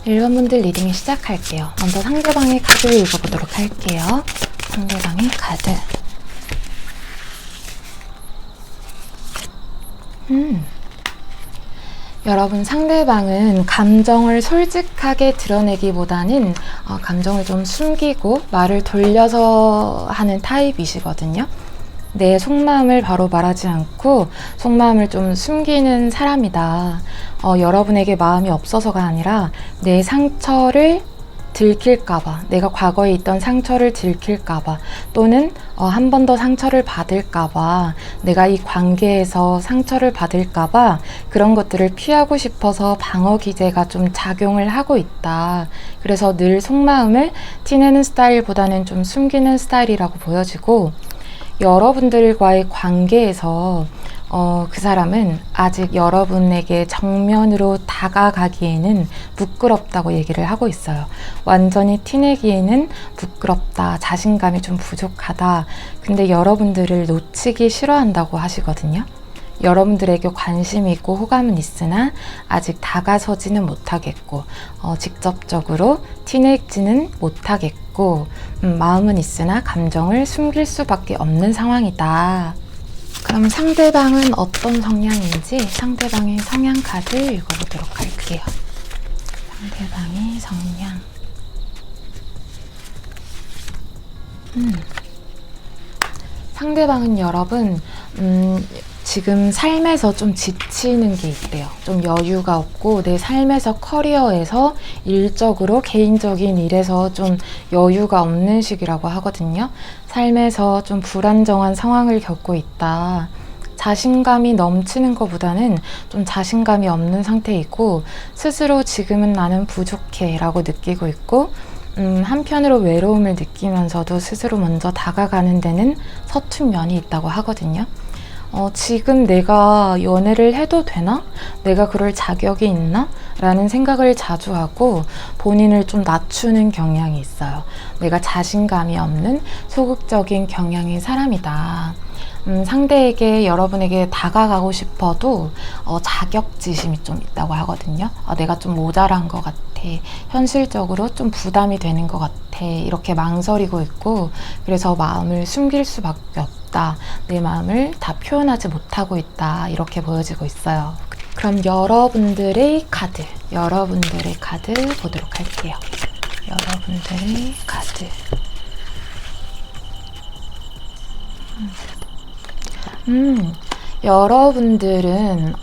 1번 분들 리딩을 시작할게요. 먼저 상대방의 카드를 읽어보도록 할게요. 상대방의 카드. 여러분, 상대방은 감정을 솔직하게 드러내기보다는 감정을 좀 숨기고 말을 돌려서 하는 타입이시거든요. 내 속마음을 바로 말하지 않고 속마음을 좀 숨기는 사람이다. 여러분에게 마음이 없어서가 아니라 내 상처를 들킬까봐, 내가 과거에 있던 상처를 들킬까봐, 또는 한 번 더 상처를 받을까봐, 내가 이 관계에서 상처를 받을까봐 그런 것들을 피하고 싶어서 방어 기제가 좀 작용을 하고 있다. 그래서 늘 속마음을 티내는 스타일보다는 좀 숨기는 스타일이라고 보여지고, 여러분들과의 관계에서 그 사람은 아직 여러분에게 정면으로 다가가기에는 부끄럽다고 얘기를 하고 있어요. 완전히 티내기에는 부끄럽다, 자신감이 좀 부족하다. 근데 여러분들을 놓치기 싫어한다고 하시거든요. 여러분들에게 관심이 있고 호감은 있으나 아직 다가서지는 못하겠고, 직접적으로 티내지는 못하겠고, 마음은 있으나 감정을 숨길 수밖에 없는 상황이다. 그럼 상대방은 어떤 성향인지 상대방의 성향 카드 읽어보도록 할게요. 상대방의 성향. 상대방은 여러분, 지금 삶에서 좀 지치는 게 있대요. 좀 여유가 없고 내 삶에서, 커리어에서, 일적으로, 개인적인 일에서 좀 여유가 없는 시기라고 하거든요. 삶에서 좀 불안정한 상황을 겪고 있다. 자신감이 넘치는 것보다는 좀 자신감이 없는 상태이고, 스스로 지금은 나는 부족해 라고 느끼고 있고, 한편으로 외로움을 느끼면서도 스스로 먼저 다가가는 데는 서툰 면이 있다고 하거든요. 지금 내가 연애를 해도 되나? 내가 그럴 자격이 있나? 라는 생각을 자주 하고 본인을 좀 낮추는 경향이 있어요. 내가 자신감이 없는 소극적인 경향의 사람이다. 상대에게, 여러분에게 다가가고 싶어도 자격지심이 좀 있다고 하거든요. 내가 좀 모자란 것 같아. 현실적으로 좀 부담이 되는 것 같아. 이렇게 망설이고 있고, 그래서 마음을 숨길 수밖에 없다. 내 마음을 다 표현하지 못하고 있다. 이렇게 보여지고 있어요. 그럼 여러분들의 카드 보도록 할게요. 여러분들의 카드. 여러분들은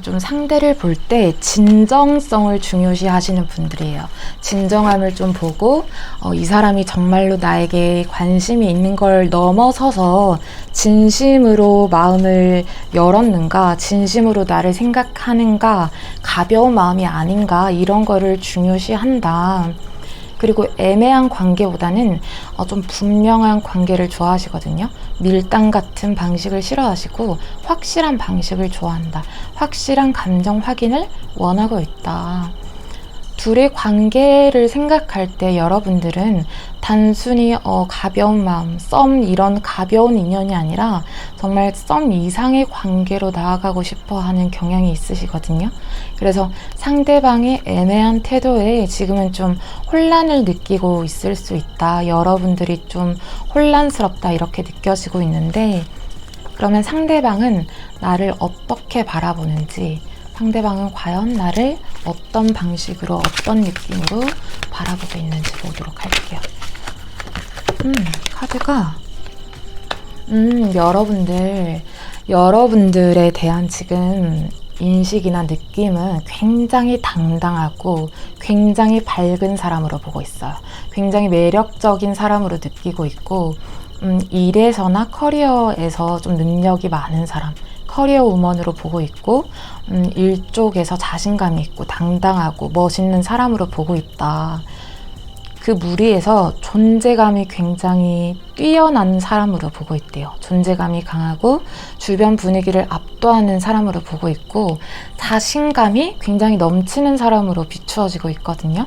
좀 상대를 볼 때 진정성을 중요시 하시는 분들이에요. 진정함을 좀 보고 이 사람이 정말로 나에게 관심이 있는 걸 넘어서서 진심으로 마음을 열었는가, 진심으로 나를 생각하는가, 가벼운 마음이 아닌가, 이런 거를 중요시한다. 그리고 애매한 관계보다는 좀 분명한 관계를 좋아하시거든요. 밀당 같은 방식을 싫어하시고 확실한 방식을 좋아한다. 확실한 감정 확인을 원하고 있다. 둘의 관계를 생각할 때 여러분들은 단순히 가벼운 마음, 썸, 이런 가벼운 인연이 아니라 정말 썸 이상의 관계로 나아가고 싶어 하는 경향이 있으시거든요. 그래서 상대방의 애매한 태도에 지금은 좀 혼란을 느끼고 있을 수 있다. 여러분들이 좀 혼란스럽다, 이렇게 느껴지고 있는데, 그러면 상대방은 나를 어떻게 바라보는지, 상대방은 과연 나를 어떤 방식으로, 어떤 느낌으로 바라보고 있는지 보도록 할게요. 카드가 여러분들에 대한 지금 인식이나 느낌은 굉장히 당당하고 굉장히 밝은 사람으로 보고 있어요. 굉장히 매력적인 사람으로 느끼고 있고, 일에서나 커리어에서 좀 능력이 많은 사람, 커리어 우먼으로 보고 있고, 일 쪽에서 자신감이 있고 당당하고 멋있는 사람으로 보고 있다. 그 무리에서 존재감이 굉장히 뛰어난 사람으로 보고 있대요. 존재감이 강하고 주변 분위기를 압도하는 사람으로 보고 있고, 자신감이 굉장히 넘치는 사람으로 비추어지고 있거든요.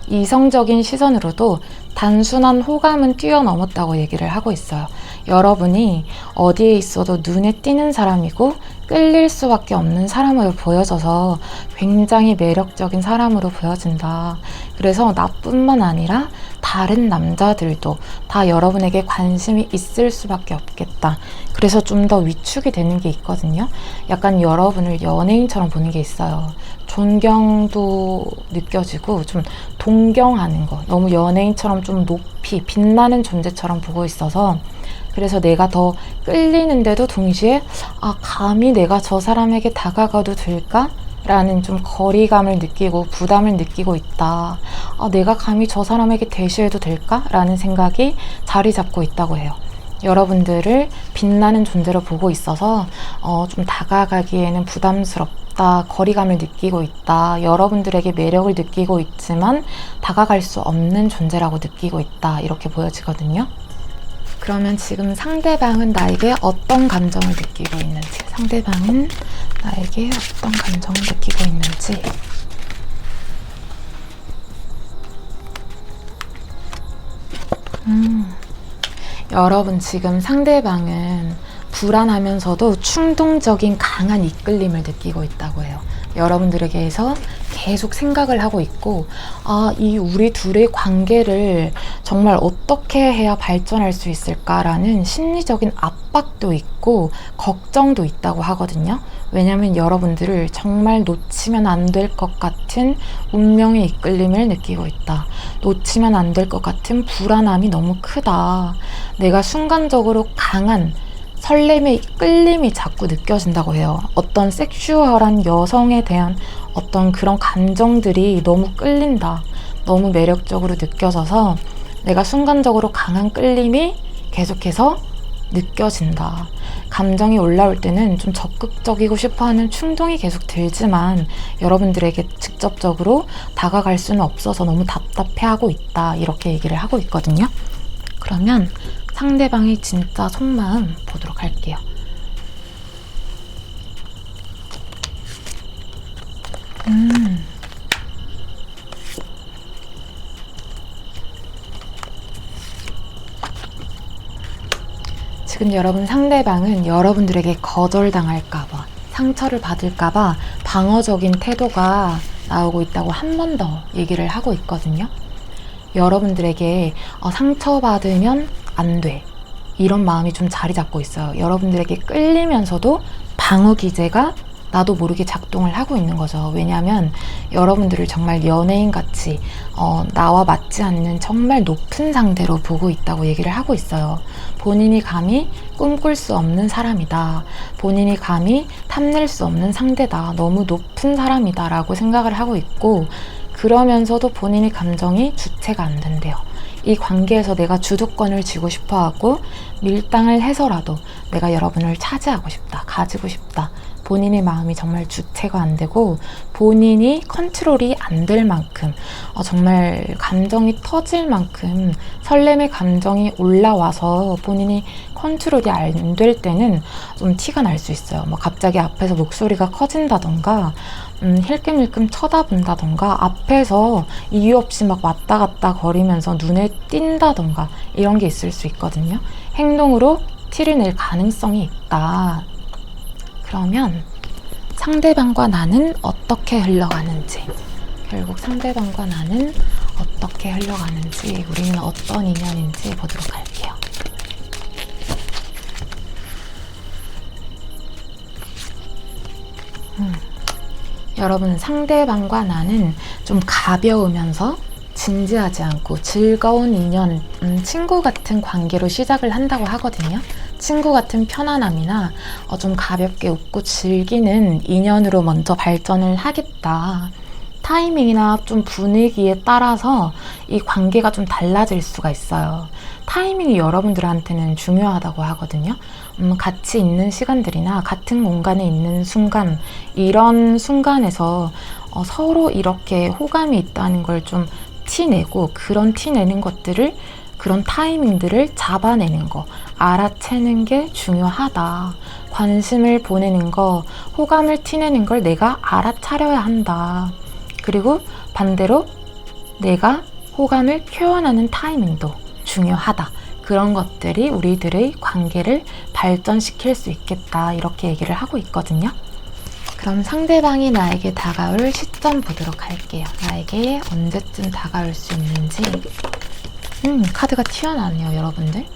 이성적인 시선으로도 단순한 호감은 뛰어넘었다고 얘기를 하고 있어요. 여러분이 어디에 있어도 눈에 띄는 사람이고 끌릴 수밖에 없는 사람으로 보여져서 굉장히 매력적인 사람으로 보여진다. 그래서 나뿐만 아니라 다른 남자들도 다 여러분에게 관심이 있을 수밖에 없겠다. 그래서 좀 더 위축이 되는 게 있거든요. 약간 여러분을 연예인처럼 보는 게 있어요. 존경도 느껴지고 좀 동경하는 거, 너무 연예인처럼 좀 높이 빛나는 존재처럼 보고 있어서, 그래서 내가 더 끌리는데도 동시에 감히 내가 저 사람에게 다가가도 될까? 라는 좀 거리감을 느끼고 부담을 느끼고 있다. 내가 감히 저 사람에게 대시해도 될까? 라는 생각이 자리 잡고 있다고 해요. 여러분들을 빛나는 존재로 보고 있어서 좀 다가가기에는 부담스럽다, 거리감을 느끼고 있다, 여러분들에게 매력을 느끼고 있지만 다가갈 수 없는 존재라고 느끼고 있다, 이렇게 보여지거든요. 그러면 지금 상대방은 나에게 어떤 감정을 느끼고 있는지, 상대방은 나에게 어떤 감정을 느끼고 있는지. 여러분 지금 상대방은 불안하면서도 충동적인 강한 이끌림을 느끼고 있다고 해요. 여러분들에게서 계속 생각을 하고 있고, 이 우리 둘의 관계를 정말 어떻게 해야 발전할 수 있을까라는 심리적인 압박도 있고 걱정도 있다고 하거든요. 왜냐하면 여러분들을 정말 놓치면 안 될 것 같은 운명의 이끌림을 느끼고 있다. 놓치면 안 될 것 같은 불안함이 너무 크다. 내가 순간적으로 강한 설렘의 끌림이 자꾸 느껴진다고 해요. 어떤 섹슈얼한 여성에 대한 어떤 그런 감정들이 너무 끌린다. 너무 매력적으로 느껴져서 내가 순간적으로 강한 끌림이 계속해서 느껴진다. 감정이 올라올 때는 좀 적극적이고 싶어하는 충동이 계속 들지만 여러분들에게 직접적으로 다가갈 수는 없어서 너무 답답해하고 있다. 이렇게 얘기를 하고 있거든요. 그러면 상대방의 진짜 속마음 보도록 할게요. 지금 여러분 상대방은 여러분들에게 거절당할까봐, 상처를 받을까봐 방어적인 태도가 나오고 있다고 한 번 더 얘기를 하고 있거든요. 여러분들에게 상처받으면 안 돼, 이런 마음이 좀 자리 잡고 있어요. 여러분들에게 끌리면서도 방어 기제가 나도 모르게 작동을 하고 있는 거죠. 왜냐하면 여러분들을 정말 연예인같이 나와 맞지 않는 정말 높은 상대로 보고 있다고 얘기를 하고 있어요. 본인이 감히 꿈꿀 수 없는 사람이다. 본인이 감히 탐낼 수 없는 상대다. 너무 높은 사람이다 라고 생각을 하고 있고, 그러면서도 본인의 감정이 주체가 안 된대요. 이 관계에서 내가 주도권을 쥐고 싶어하고 밀당을 해서라도 내가 여러분을 차지하고 싶다, 가지고 싶다. 본인의 마음이 정말 주체가 안 되고 본인이 컨트롤이 안 될 만큼, 정말 감정이 터질 만큼 설렘의 감정이 올라와서 본인이 컨트롤이 안 될 때는 좀 티가 날 수 있어요. 갑자기 앞에서 목소리가 커진다던가, 힐끔힐끔 쳐다본다던가, 앞에서 이유 없이 막 왔다 갔다 거리면서 눈에 띈다던가, 이런 게 있을 수 있거든요. 행동으로 티를 낼 가능성이 있다. 그러면 상대방과 나는 어떻게 흘러가는지, 결국 상대방과 나는 어떻게 흘러가는지, 우리는 어떤 인연인지 보도록 할게요. 여러분 상대방과 나는 좀 가벼우면서 진지하지 않고 즐거운 인연, 친구 같은 관계로 시작을 한다고 하거든요. 친구 같은 편안함이나 좀 가볍게 웃고 즐기는 인연으로 먼저 발전을 하겠다. 타이밍이나 좀 분위기에 따라서 이 관계가 좀 달라질 수가 있어요. 타이밍이 여러분들한테는 중요하다고 하거든요. 같이 있는 시간들이나 같은 공간에 있는 순간, 이런 순간에서 서로 이렇게 호감이 있다는 걸 좀 티내고, 그런 티내는 것들을, 그런 타이밍들을 잡아내는 거, 알아채는 게 중요하다. 관심을 보내는 거, 호감을 티내는 걸 내가 알아차려야 한다. 그리고 반대로 내가 호감을 표현하는 타이밍도 중요하다. 그런 것들이 우리들의 관계를 발전시킬 수 있겠다. 이렇게 얘기를 하고 있거든요. 그럼 상대방이 나에게 다가올 시점 보도록 할게요. 나에게 언제쯤 다가올 수 있는지. 카드가 튀어나왔네요, 여러분들.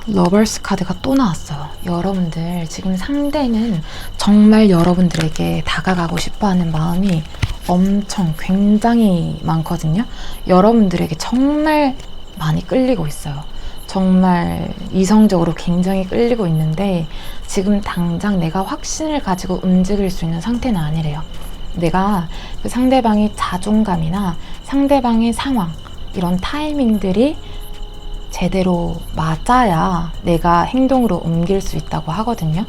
러버스 카드가 또 나왔어요. 여러분들 지금 상대는 정말 여러분들에게 다가가고 싶어하는 마음이 엄청 굉장히 많거든요. 여러분들에게 정말 많이 끌리고 있어요. 정말 이성적으로 굉장히 끌리고 있는데 지금 당장 내가 확신을 가지고 움직일 수 있는 상태는 아니래요. 내가 그 상대방의 자존감이나 상대방의 상황, 이런 타이밍들이 제대로 맞아야 내가 행동으로 옮길 수 있다고 하거든요.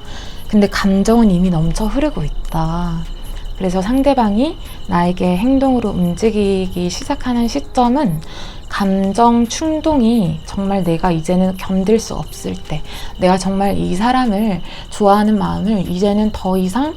근데 감정은 이미 넘쳐 흐르고 있다. 그래서 상대방이 나에게 행동으로 움직이기 시작하는 시점은 감정 충동이 정말 내가 이제는 견딜 수 없을 때, 내가 정말 이 사람을 좋아하는 마음을 이제는 더 이상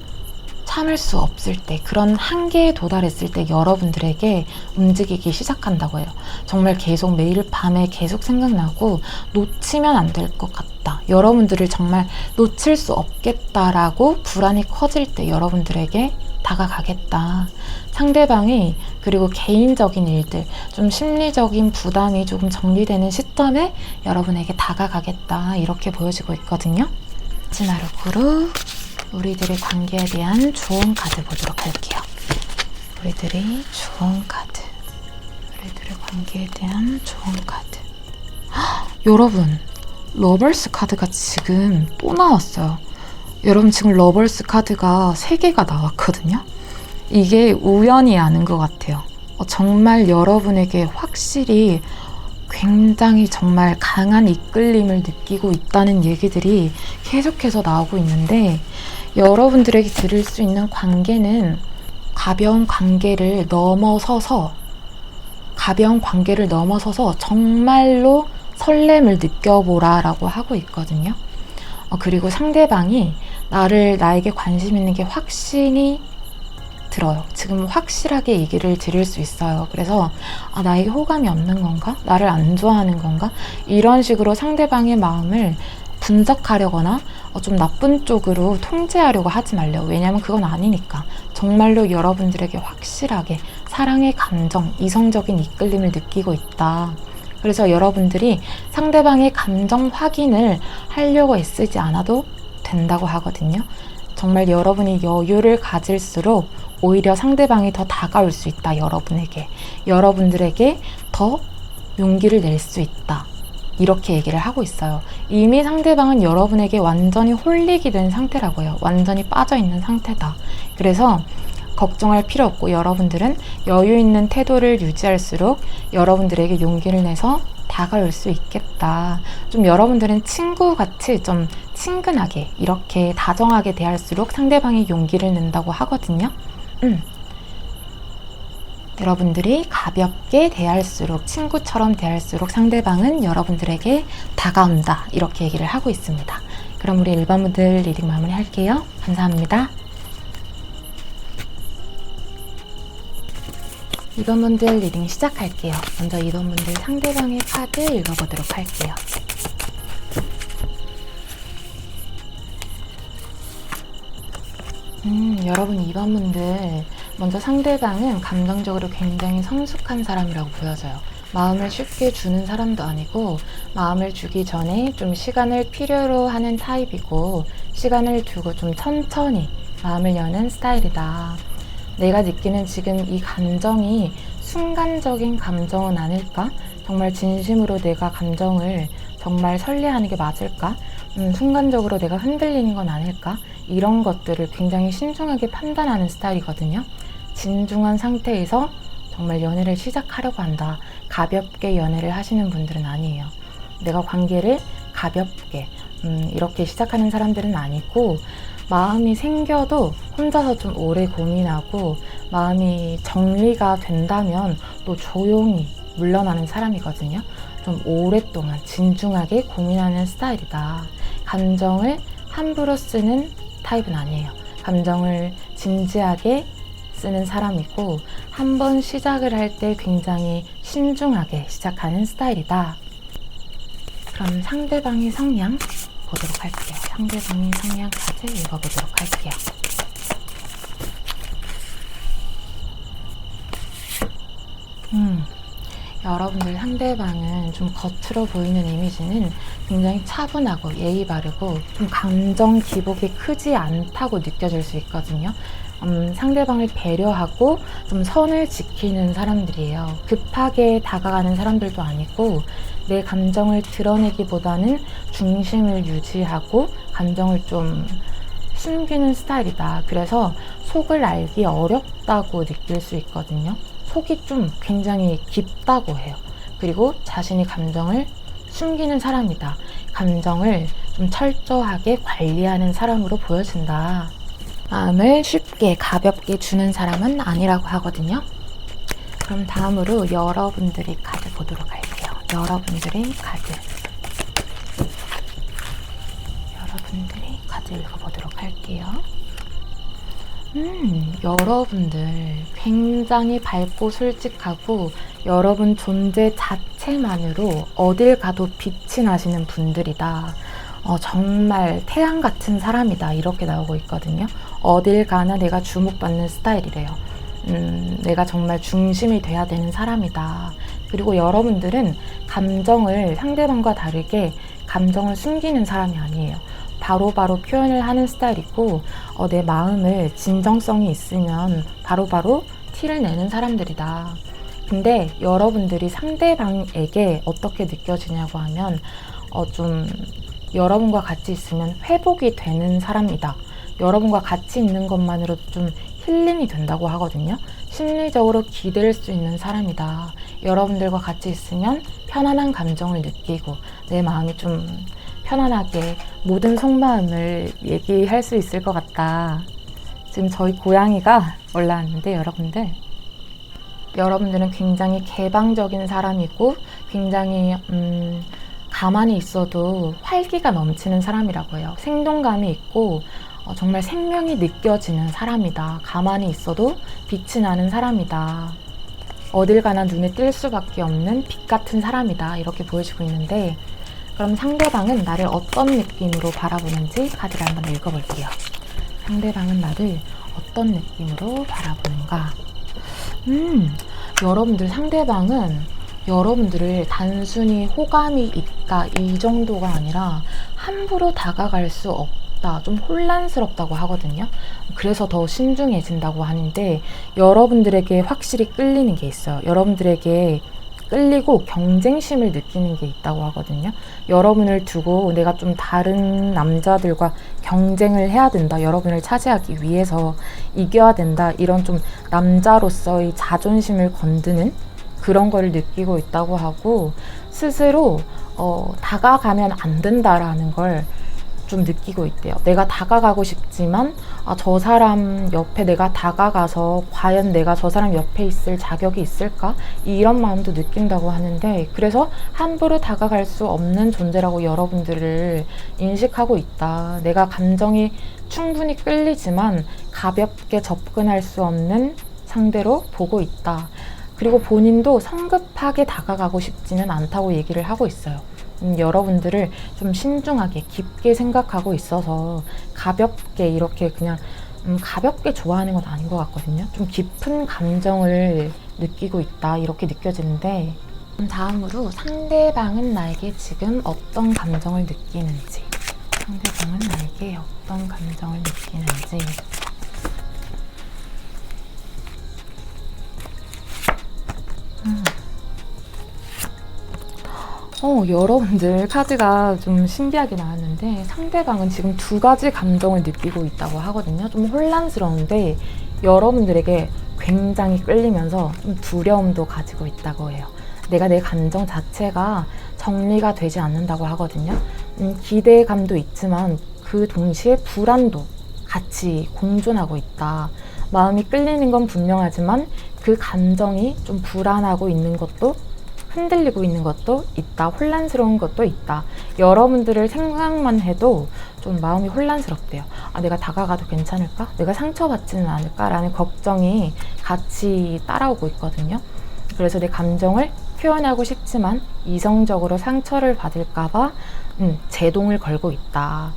참을 수 없을 때, 그런 한계에 도달했을 때 여러분들에게 움직이기 시작한다고 해요. 정말 계속 매일 밤에 계속 생각나고 놓치면 안 될 것 같다. 여러분들을 정말 놓칠 수 없겠다라고 불안이 커질 때 여러분들에게 다가가겠다. 상대방이 그리고 개인적인 일들, 좀 심리적인 부담이 조금 정리되는 시점에 여러분에게 다가가겠다. 이렇게 보여지고 있거든요. 마지막으로 우리들의 관계에 대한 좋은 카드 보도록 할게요. 우리들의 좋은 카드. 우리들의 관계에 대한 좋은 카드. 여러분, 러버스 카드가 지금 또 나왔어요. 여러분 지금 러버스 카드가 3개가 나왔거든요. 이게 우연이 아닌 것 같아요. 정말 여러분에게 확실히 굉장히 정말 강한 이끌림을 느끼고 있다는 얘기들이 계속해서 나오고 있는데, 여러분들에게 드릴 수 있는 관계는 가벼운 관계를 넘어서서 정말로 설렘을 느껴보라 라고 하고 있거든요. 그리고 상대방이 나에게 관심 있는 게 확신이 들어요. 지금 확실하게 얘기를 드릴 수 있어요. 그래서 나에게 호감이 없는 건가? 나를 안 좋아하는 건가? 이런 식으로 상대방의 마음을 분석하려거나 좀 나쁜 쪽으로 통제하려고 하지 말래요. 왜냐면 그건 아니니까. 정말로 여러분들에게 확실하게 사랑의 감정, 이성적인 이끌림을 느끼고 있다. 그래서 여러분들이 상대방의 감정 확인을 하려고 애쓰지 않아도 된다고 하거든요. 정말 여러분이 여유를 가질수록 오히려 상대방이 더 다가올 수 있다. 여러분들에게 더 용기를 낼 수 있다. 이렇게 얘기를 하고 있어요. 이미 상대방은 여러분에게 완전히 홀릭이 된 상태라고요. 완전히 빠져있는 상태다. 그래서 걱정할 필요 없고 여러분들은 여유 있는 태도를 유지할수록 여러분들에게 용기를 내서 다가올 수 있겠다. 좀 여러분들은 친구같이 좀 친근하게 이렇게 다정하게 대할수록 상대방이 용기를 낸다고 하거든요. 여러분들이 가볍게 대할수록, 친구처럼 대할수록 상대방은 여러분들에게 다가온다. 이렇게 얘기를 하고 있습니다. 그럼 우리 1번 분들 리딩 마무리 할게요. 감사합니다. 2번 분들 리딩 시작할게요. 먼저 2번 분들 상대방의 카드 읽어보도록 할게요. 여러분 2번 분들 먼저 상대방은 감정적으로 굉장히 성숙한 사람이라고 보여져요. 마음을 쉽게 주는 사람도 아니고 마음을 주기 전에 좀 시간을 필요로 하는 타입이고 시간을 두고 좀 천천히 마음을 여는 스타일이다. 내가 느끼는 지금 이 감정이 순간적인 감정은 아닐까? 정말 진심으로 내가 감정을 정말 설레하는 게 맞을까? 순간적으로 내가 흔들리는 건 아닐까? 이런 것들을 굉장히 신중하게 판단하는 스타일이거든요. 진중한 상태에서 정말 연애를 시작하려고 한다. 가볍게 연애를 하시는 분들은 아니에요. 내가 관계를 가볍게 이렇게 시작하는 사람들은 아니고 마음이 생겨도 혼자서 좀 오래 고민하고 마음이 정리가 된다면 또 조용히 물러나는 사람이거든요. 좀 오랫동안 진중하게 고민하는 스타일이다. 감정을 함부로 쓰는 타입은 아니에요. 감정을 진지하게 쓰는 사람이고 한번 시작을 할 때 굉장히 신중하게 시작하는 스타일이다. 그럼 상대방의 성향 보도록 할게요. 상대방의 성향 카드 읽어보도록 할게요. 여러분들 상대방은 좀 겉으로 보이는 이미지는 굉장히 차분하고 예의 바르고 좀 감정 기복이 크지 않다고 느껴질 수 있거든요. 상대방을 배려하고 좀 선을 지키는 사람들이에요. 급하게 다가가는 사람들도 아니고 내 감정을 드러내기보다는 중심을 유지하고 감정을 좀 숨기는 스타일이다. 그래서 속을 알기 어렵다고 느낄 수 있거든요. 속이 좀 굉장히 깊다고 해요. 그리고 자신의 감정을 숨기는 사람이다. 감정을 좀 철저하게 관리하는 사람으로 보여진다. 마음을 쉽게 가볍게 주는 사람은 아니라고 하거든요. 그럼 다음으로 여러분들의 카드 보도록 할게요. 여러분들의 카드 읽어보도록 할게요. 여러분들 굉장히 밝고 솔직하고 여러분 존재 자체만으로 어딜 가도 빛이 나시는 분들이다. 정말 태양 같은 사람이다. 이렇게 나오고 있거든요. 어딜 가나 내가 주목받는 스타일이래요. 내가 정말 중심이 돼야 되는 사람이다. 그리고 여러분들은 감정을 상대방과 다르게 감정을 숨기는 사람이 아니에요. 바로바로 표현을 하는 스타일이고 내 마음을 진정성이 있으면 바로바로 티를 내는 사람들이다. 근데 여러분들이 상대방에게 어떻게 느껴지냐고 하면 좀 여러분과 같이 있으면 회복이 되는 사람이다. 여러분과 같이 있는 것만으로도 좀 힐링이 된다고 하거든요. 심리적으로 기댈 수 있는 사람이다. 여러분들과 같이 있으면 편안한 감정을 느끼고 내 마음이 좀 편안하게 모든 속마음을 얘기할 수 있을 것 같다. 지금 저희 고양이가 올라왔는데 여러분들은 굉장히 개방적인 사람이고 굉장히 가만히 있어도 활기가 넘치는 사람이라고 해요. 생동감이 있고 정말 생명이 느껴지는 사람이다. 가만히 있어도 빛이 나는 사람이다. 어딜 가나 눈에 띌 수밖에 없는 빛 같은 사람이다. 이렇게 보여지고 있는데 그럼 상대방은 나를 어떤 느낌으로 바라보는지 카드를 한번 읽어볼게요. 상대방은 나를 어떤 느낌으로 바라보는가? 여러분들 상대방은 여러분들을 단순히 호감이 있다 이 정도가 아니라 함부로 다가갈 수 없다, 좀 혼란스럽다고 하거든요. 그래서 더 신중해진다고 하는데 여러분들에게 확실히 끌리는 게 있어요. 여러분들에게 끌리고 경쟁심을 느끼는 게 있다고 하거든요. 여러분을 두고 내가 좀 다른 남자들과 경쟁을 해야 된다. 여러분을 차지하기 위해서 이겨야 된다. 이런 좀 남자로서의 자존심을 건드는 그런 거를 느끼고 있다고 하고 스스로 다가가면 안 된다라는 걸 좀 느끼고 있대요. 내가 다가가고 싶지만 저 사람 옆에 내가 다가가서 과연 내가 저 사람 옆에 있을 자격이 있을까? 이런 마음도 느낀다고 하는데 그래서 함부로 다가갈 수 없는 존재라고 여러분들을 인식하고 있다. 내가 감정이 충분히 끌리지만 가볍게 접근할 수 없는 상대로 보고 있다. 그리고 본인도 성급하게 다가가고 싶지는 않다고 얘기를 하고 있어요. 여러분들을 좀 신중하게 깊게 생각하고 있어서 가볍게 이렇게 그냥 가볍게 좋아하는 건 아닌 것 같거든요. 좀 깊은 감정을 느끼고 있다 이렇게 느껴지는데 다음으로 상대방은 나에게 지금 어떤 감정을 느끼는지 상대방은 나에게 어떤 감정을 느끼는지 여러분들 카드가 좀 신기하게 나왔는데 상대방은 지금 두 가지 감정을 느끼고 있다고 하거든요. 좀 혼란스러운데 여러분들에게 굉장히 끌리면서 좀 두려움도 가지고 있다고 해요. 내가 내 감정 자체가 정리가 되지 않는다고 하거든요. 기대감도 있지만 그 동시에 불안도 같이 공존하고 있다. 마음이 끌리는 건 분명하지만 그 감정이 좀 불안하고 있는 것도 흔들리고 있는 것도 있다. 혼란스러운 것도 있다. 여러분들을 생각만 해도 좀 마음이 혼란스럽대요. 아, 내가 다가가도 괜찮을까? 내가 상처받지는 않을까라는 걱정이 같이 따라오고 있거든요. 그래서 내 감정을 표현하고 싶지만 이성적으로 상처를 받을까봐 제동을 걸고 있다.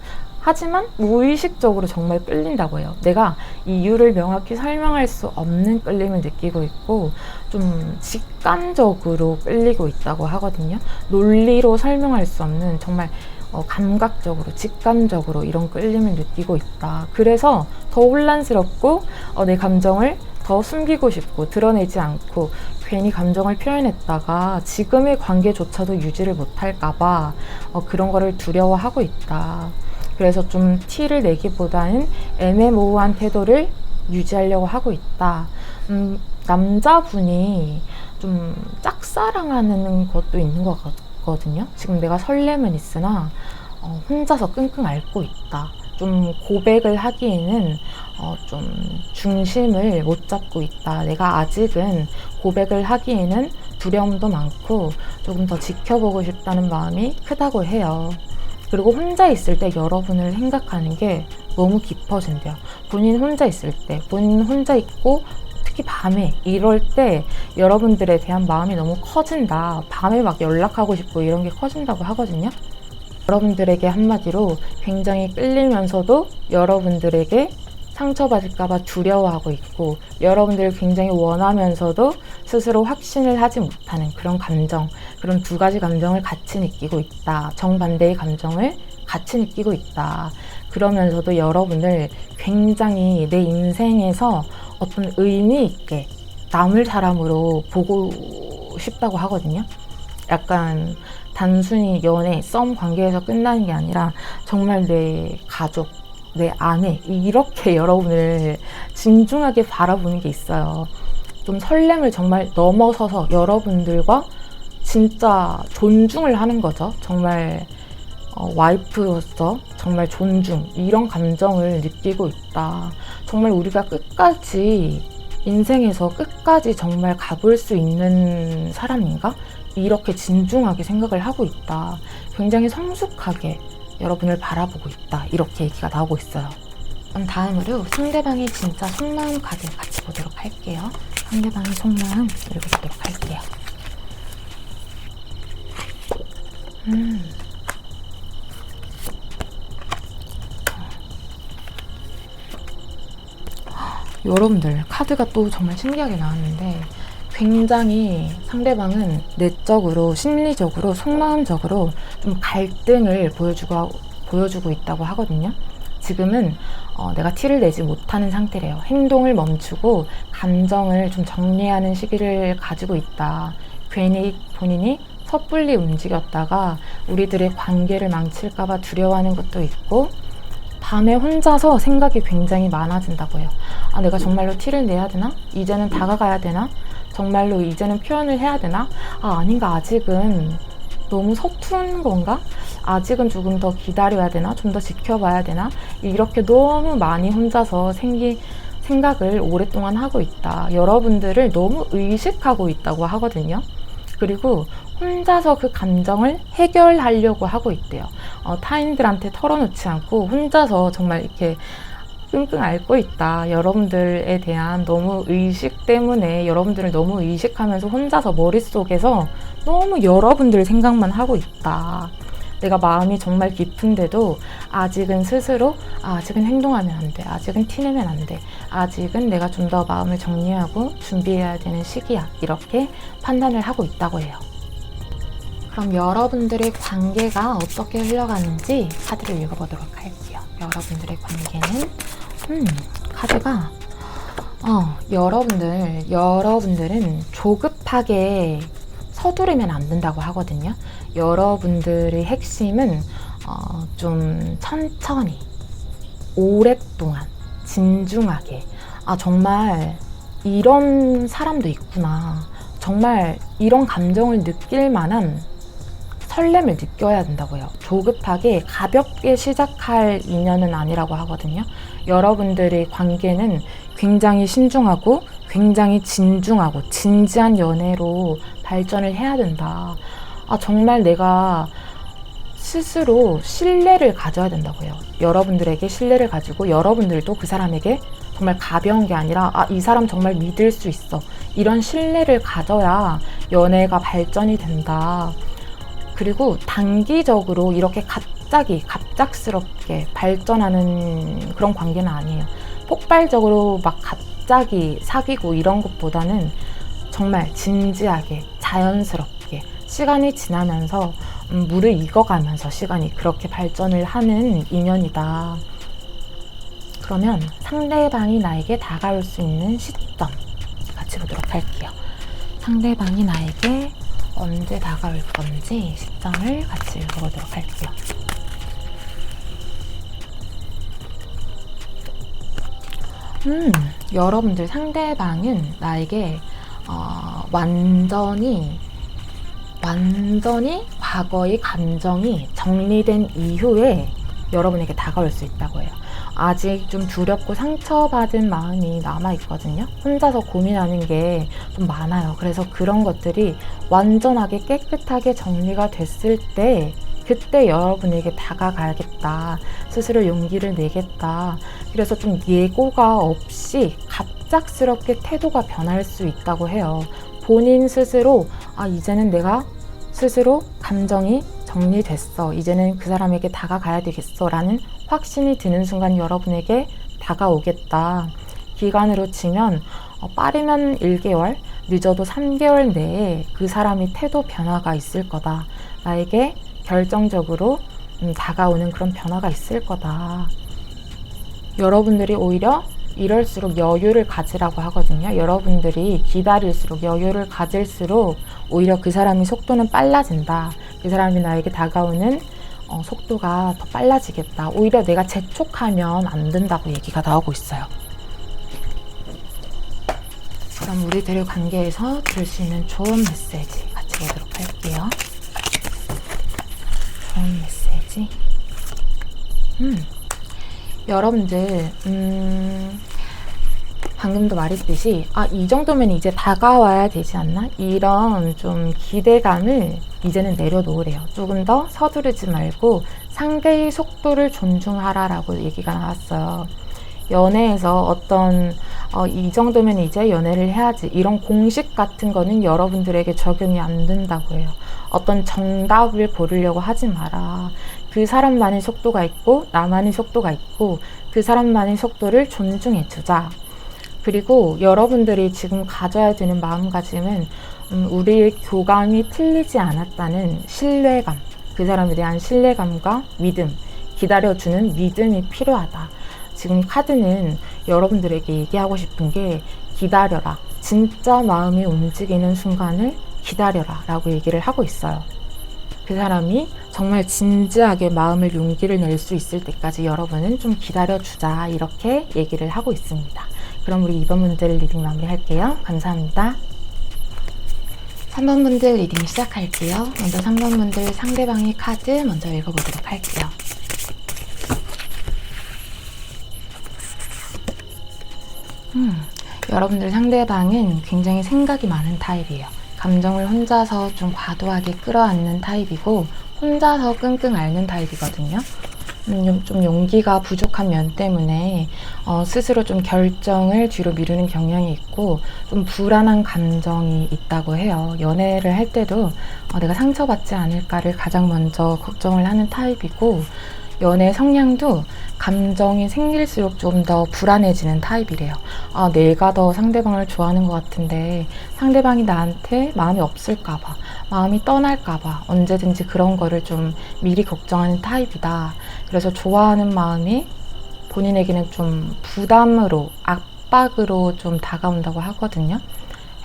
하지만 무의식적으로 정말 끌린다고 해요. 내가 이유를 명확히 설명할 수 없는 끌림을 느끼고 있고 좀 직감적으로 끌리고 있다고 하거든요. 논리로 설명할 수 없는 정말 감각적으로, 직감적으로 이런 끌림을 느끼고 있다. 그래서 더 혼란스럽고 내 감정을 더 숨기고 싶고 드러내지 않고 괜히 감정을 표현했다가 지금의 관계조차도 유지를 못할까봐 그런 거를 두려워하고 있다. 그래서 좀 티를 내기보다는 애매모호한 태도를 유지하려고 하고 있다. 남자분이 좀 짝사랑하는 것도 있는 것 같거든요. 지금 내가 설렘은 있으나 혼자서 끙끙 앓고 있다. 좀 고백을 하기에는 좀 중심을 못 잡고 있다. 내가 아직은 고백을 하기에는 두려움도 많고 조금 더 지켜보고 싶다는 마음이 크다고 해요. 그리고 혼자 있을 때 여러분을 생각하는 게 너무 깊어진대요. 본인 혼자 있을 때, 본인 혼자 있고 특히 밤에 이럴 때 여러분들에 대한 마음이 너무 커진다. 밤에 막 연락하고 싶고 이런 게 커진다고 하거든요. 여러분들에게 한마디로 굉장히 끌리면서도 여러분들에게 상처받을까봐 두려워하고 있고 여러분들을 굉장히 원하면서도 스스로 확신을 하지 못하는 그런 감정, 그런 두 가지 감정을 같이 느끼고 있다. 정반대의 감정을 같이 느끼고 있다. 그러면서도 여러분을 굉장히 내 인생에서 어떤 의미 있게 남을 사람으로 보고 싶다고 하거든요. 약간 단순히 연애, 썸 관계에서 끝나는 게 아니라 정말 내 가족, 내 아내 이렇게 여러분을 진중하게 바라보는 게 있어요. 좀 설렘을 정말 넘어서서 여러분들과 진짜 존중을 하는 거죠. 정말 와이프로서 정말 존중 이런 감정을 느끼고 있다. 정말 우리가 끝까지 인생에서 끝까지 정말 가볼 수 있는 사람인가? 이렇게 진중하게 생각을 하고 있다. 굉장히 성숙하게 여러분을 바라보고 있다. 이렇게 얘기가 나오고 있어요. 그럼 다음으로 상대방의 진짜 속마음 카드 같이 보도록 할게요. 상대방의 속마음 읽어보도록 할게요. 여러분들 카드가 또 정말 신기하게 나왔는데 굉장히 상대방은 내적으로, 심리적으로, 속마음적으로 좀 갈등을 보여주고 있다고 하거든요. 지금은 내가 티를 내지 못하는 상태래요. 행동을 멈추고 감정을 좀 정리하는 시기를 가지고 있다. 괜히 본인이 섣불리 움직였다가 우리들의 관계를 망칠까봐 두려워하는 것도 있고 밤에 혼자서 생각이 굉장히 많아진다고 해요. 아, 내가 정말로 티를 내야 되나? 이제는 다가가야 되나? 정말로 이제는 표현을 해야 되나? 아, 아닌가? 아직은 너무 서투른 건가? 아직은 조금 더 기다려야 되나? 좀 더 지켜봐야 되나? 이렇게 너무 많이 혼자서 생각을 오랫동안 하고 있다. 여러분들을 너무 의식하고 있다고 하거든요. 그리고 혼자서 그 감정을 해결하려고 하고 있대요. 타인들한테 털어놓지 않고 혼자서 정말 이렇게 끙끙 앓고 있다. 여러분들에 대한 너무 의식 때문에 여러분들을 너무 의식하면서 혼자서 머릿속에서 너무 여러분들 생각만 하고 있다. 내가 마음이 정말 깊은데도 아직은 스스로 아직은 행동하면 안 돼. 아직은 티내면 안 돼. 아직은 내가 좀 더 마음을 정리하고 준비해야 되는 시기야. 이렇게 판단을 하고 있다고 해요. 그럼 여러분들의 관계가 어떻게 흘러가는지 카드를 읽어보도록 할게요. 여러분들의 관계는 카드가 여러분들은 조급하게 서두르면 안 된다고 하거든요. 여러분들의 핵심은 좀 천천히 오랫동안 진중하게 정말 이런 사람도 있구나. 정말 이런 감정을 느낄 만한 설렘을 느껴야 된다고 해요. 조급하게 가볍게 시작할 인연은 아니라고 하거든요. 여러분들의 관계는 굉장히 신중하고 굉장히 진중하고 진지한 연애로 발전을 해야 된다. 정말 내가 스스로 신뢰를 가져야 된다고 해요. 여러분들에게 신뢰를 가지고 여러분들도 그 사람에게 정말 가벼운 게 아니라 이 사람 정말 믿을 수 있어. 이런 신뢰를 가져야 연애가 발전이 된다. 그리고 단기적으로 이렇게 갑작스럽게 발전하는 그런 관계는 아니에요. 폭발적으로 막 갑자기 사귀고 이런 것보다는 정말 진지하게 자연스럽게 시간이 지나면서 물을 익어가면서 시간이 그렇게 발전을 하는 인연이다. 그러면 상대방이 나에게 다가올 수 있는 시점 같이 보도록 할게요. 상대방이 나에게 언제 다가올 건지 시점을 같이 읽어보도록 할게요. 여러분들 상대방은 나에게 완전히 과거의 감정이 정리된 이후에 여러분에게 다가올 수 있다고 해요. 아직 좀 두렵고 상처받은 마음이 남아있거든요. 혼자서 고민하는 게 좀 많아요. 그래서 그런 것들이 완전하게 깨끗하게 정리가 됐을 때 그때 여러분에게 다가가야겠다. 스스로 용기를 내겠다. 그래서 좀 예고가 없이 갑작스럽게 태도가 변할 수 있다고 해요. 본인 스스로 이제는 내가 스스로 감정이 정리됐어. 이제는 그 사람에게 다가가야 되겠어. 라는 확신이 드는 순간 여러분에게 다가오겠다. 기간으로 치면 빠르면 1개월, 늦어도 3개월 내에 그 사람이 태도 변화가 있을 거다. 나에게 결정적으로 다가오는 그런 변화가 있을 거다. 여러분들이 오히려 이럴수록 여유를 가지라고 하거든요. 여러분들이 기다릴수록 여유를 가질수록 오히려 그 사람이 속도는 빨라진다. 그 사람이 나에게 다가오는 속도가 더 빨라지겠다. 오히려 내가 재촉하면 안 된다고 얘기가 나오고 있어요. 그럼 우리들의 관계에서 들을 수 있는 좋은 메시지 같이 보도록 할게요. 좋은 메시지. 여러분들 방금도 말했듯이 이 정도면 이제 다가와야 되지 않나? 이런 좀 기대감을 이제는 내려놓으래요. 조금 더 서두르지 말고 상대의 속도를 존중하라라고 얘기가 나왔어요. 연애에서 어떤 이 정도면 이제 연애를 해야지 이런 공식 같은 거는 여러분들에게 적용이 안 된다고 해요. 어떤 정답을 고르려고 하지 마라. 그 사람만의 속도가 있고 나만의 속도가 있고 그 사람만의 속도를 존중해 주자. 그리고 여러분들이 지금 가져야 되는 마음가짐은 우리의 교감이 틀리지 않았다는 신뢰감, 그 사람에 대한 신뢰감과 믿음, 기다려주는 믿음이 필요하다. 지금 카드는 여러분들에게 얘기하고 싶은 게 기다려라. 진짜 마음이 움직이는 순간을 기다려라 라고 얘기를 하고 있어요. 그 사람이 정말 진지하게 마음을 용기를 낼 수 있을 때까지 여러분은 좀 기다려주자 이렇게 얘기를 하고 있습니다. 그럼 우리 2번 분들 리딩 마무리할게요. 감사합니다. 3번 분들 리딩 시작할게요. 먼저 3번 분들 상대방의 카드 먼저 읽어보도록 할게요. 여러분들 상대방은 굉장히 생각이 많은 타입이에요. 감정을 혼자서 좀 과도하게 끌어안는 타입이고 혼자서 끙끙 앓는 타입이거든요. 좀 용기가 부족한 면 때문에 스스로 좀 결정을 뒤로 미루는 경향이 있고 좀 불안한 감정이 있다고 해요. 연애를 할 때도 내가 상처받지 않을까를 가장 먼저 걱정을 하는 타입이고 연애 성향도 감정이 생길수록 좀 더 불안해지는 타입이래요. 내가 더 상대방을 좋아하는 것 같은데 상대방이 나한테 마음이 없을까봐, 마음이 떠날까봐 언제든지 그런 거를 좀 미리 걱정하는 타입이다. 그래서 좋아하는 마음이 본인에게는 좀 부담으로, 압박으로 좀 다가온다고 하거든요.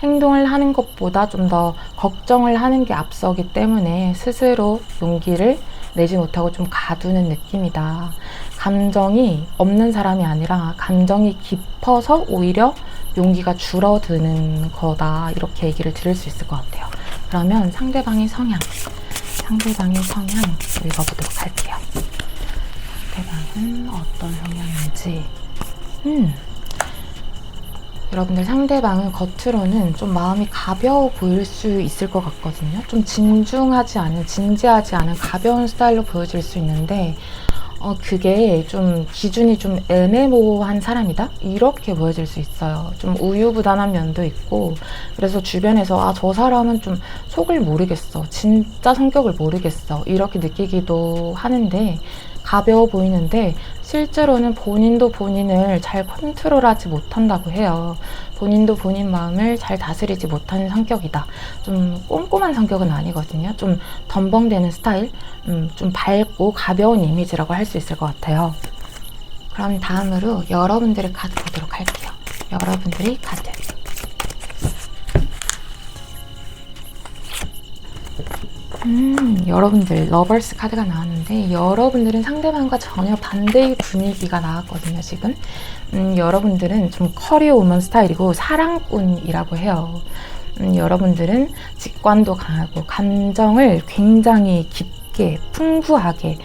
행동을 하는 것보다 좀 더 걱정을 하는 게 앞서기 때문에 스스로 용기를 내지 못하고 좀 가두는 느낌이다. 감정이 없는 사람이 아니라 감정이 깊어서 오히려 용기가 줄어드는 거다. 이렇게 얘기를 들을 수 있을 것 같아요. 그러면 상대방의 성향 읽어보도록 할게요. 상대방은 어떤 성향인지. 여러분들 상대방은 겉으로는 좀 마음이 가벼워 보일 수 있을 것 같거든요. 좀 진중하지 않은, 진지하지 않은 가벼운 스타일로 보여질 수 있는데 그게 좀 기준이 좀 애매모호한 사람이다? 이렇게 보여질 수 있어요. 좀 우유부단한 면도 있고, 그래서 주변에서 저 사람은 좀 속을 모르겠어, 진짜 성격을 모르겠어, 이렇게 느끼기도 하는데, 가벼워 보이는데 실제로는 본인도 본인을 잘 컨트롤하지 못한다고 해요. 본인도 본인 마음을 잘 다스리지 못하는 성격이다. 좀 꼼꼼한 성격은 아니거든요. 좀 덤벙대는 스타일, 좀 밝고 가벼운 이미지라고 할 수 있을 것 같아요. 그럼 다음으로 여러분들의 카드 보도록 할게요. 여러분들의 카드. 여러분들 러버스 카드가 나왔는데, 여러분들은 상대방과 전혀 반대의 분위기가 나왔거든요. 지금 여러분들은 좀 커리어 우먼 스타일이고 사랑꾼이라고 해요. 여러분들은 직관도 강하고 감정을 굉장히 깊게 풍부하게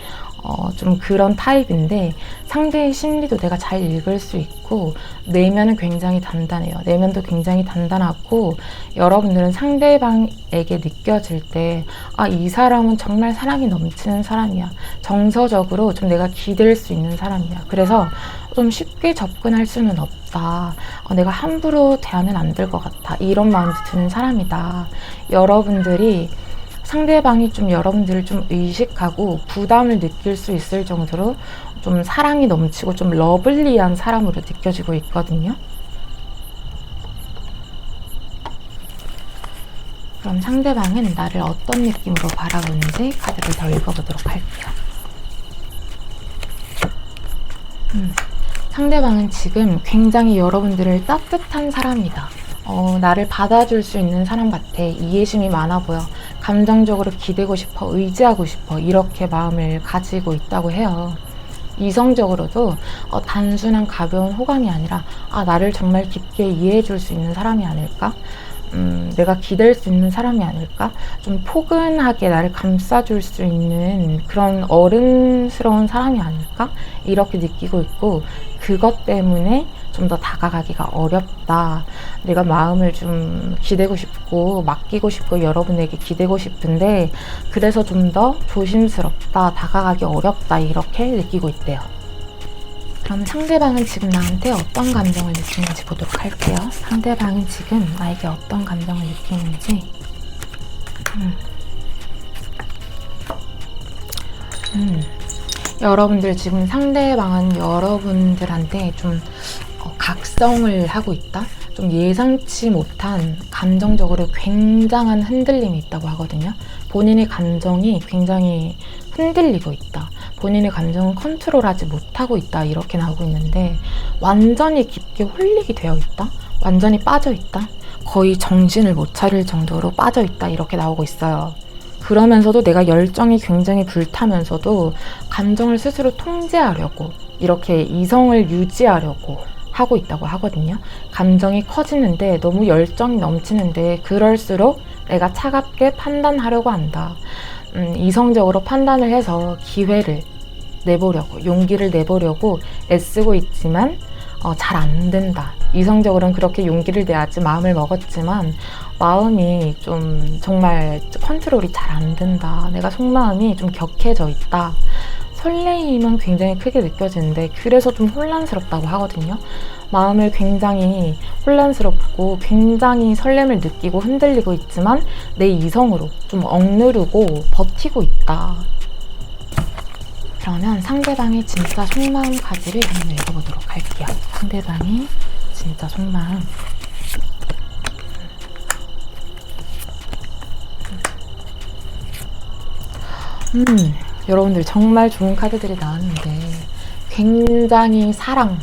좀 그런 타입인데, 상대의 심리도 내가 잘 읽을 수 있고 내면은 굉장히 단단해요. 내면도 굉장히 단단하고, 여러분들은 상대방에게 느껴질 때 이 사람은 정말 사랑이 넘치는 사람이야, 정서적으로 좀 내가 기댈 수 있는 사람이야, 그래서 좀 쉽게 접근할 수는 없다, 내가 함부로 대하면 안 될 것 같아, 이런 마음이 드는 사람이다. 여러분들이 상대방이 좀 여러분들을 좀 의식하고 부담을 느낄 수 있을 정도로 좀 사랑이 넘치고 좀 러블리한 사람으로 느껴지고 있거든요. 그럼 상대방은 나를 어떤 느낌으로 바라보는지 카드를 더 읽어보도록 할게요. 상대방은 지금 굉장히 여러분들을 따뜻한 사람이다. 나를 받아줄 수 있는 사람 같아. 이해심이 많아 보여. 감정적으로 기대고 싶어, 의지하고 싶어, 이렇게 마음을 가지고 있다고 해요. 이성적으로도 단순한 가벼운 호감이 아니라 나를 정말 깊게 이해해 줄 수 있는 사람이 아닐까? 내가 기댈 수 있는 사람이 아닐까? 좀 포근하게 나를 감싸줄 수 있는 그런 어른스러운 사람이 아닐까? 이렇게 느끼고 있고, 그것 때문에 좀 더 다가가기가 어렵다. 내가 마음을 좀 기대고 싶고 맡기고 싶고 여러분에게 기대고 싶은데, 그래서 좀 더 조심스럽다, 다가가기 어렵다, 이렇게 느끼고 있대요. 그럼 상대방은 지금 나한테 어떤 감정을 느끼는지 보도록 할게요. 상대방은 지금 나에게 어떤 감정을 느끼는지. 여러분들 지금 상대방은 여러분들한테 좀 각성을 하고 있다? 좀 예상치 못한 감정적으로 굉장한 흔들림이 있다고 하거든요. 본인의 감정이 굉장히 흔들리고 있다, 본인의 감정은 컨트롤하지 못하고 있다, 이렇게 나오고 있는데, 완전히 깊게 홀릭이 되어 있다, 완전히 빠져 있다, 거의 정신을 못 차릴 정도로 빠져 있다, 이렇게 나오고 있어요. 그러면서도 내가 열정이 굉장히 불타면서도 감정을 스스로 통제하려고, 이렇게 이성을 유지하려고 하고 있다고 하거든요. 감정이 커지는데, 너무 열정이 넘치는데 그럴수록 내가 차갑게 판단하려고 한다. 이성적으로 판단을 해서 기회를 내보려고, 용기를 내보려고 애쓰고 있지만 잘 안 된다. 이성적으로는 그렇게 용기를 내야지 마음을 먹었지만 마음이 좀 정말 컨트롤이 잘 안 된다. 내가 속마음이 좀 격해져 있다. 설레임은 굉장히 크게 느껴지는데 그래서 좀 혼란스럽다고 하거든요. 마음을 굉장히 혼란스럽고 굉장히 설렘을 느끼고 흔들리고 있지만 내 이성으로 좀 억누르고 버티고 있다. 그러면 상대방의 진짜 속마음 카드를 한번 읽어보도록 할게요. 상대방의 진짜 속마음. 여러분들 정말 좋은 카드들이 나왔는데 굉장히 사랑,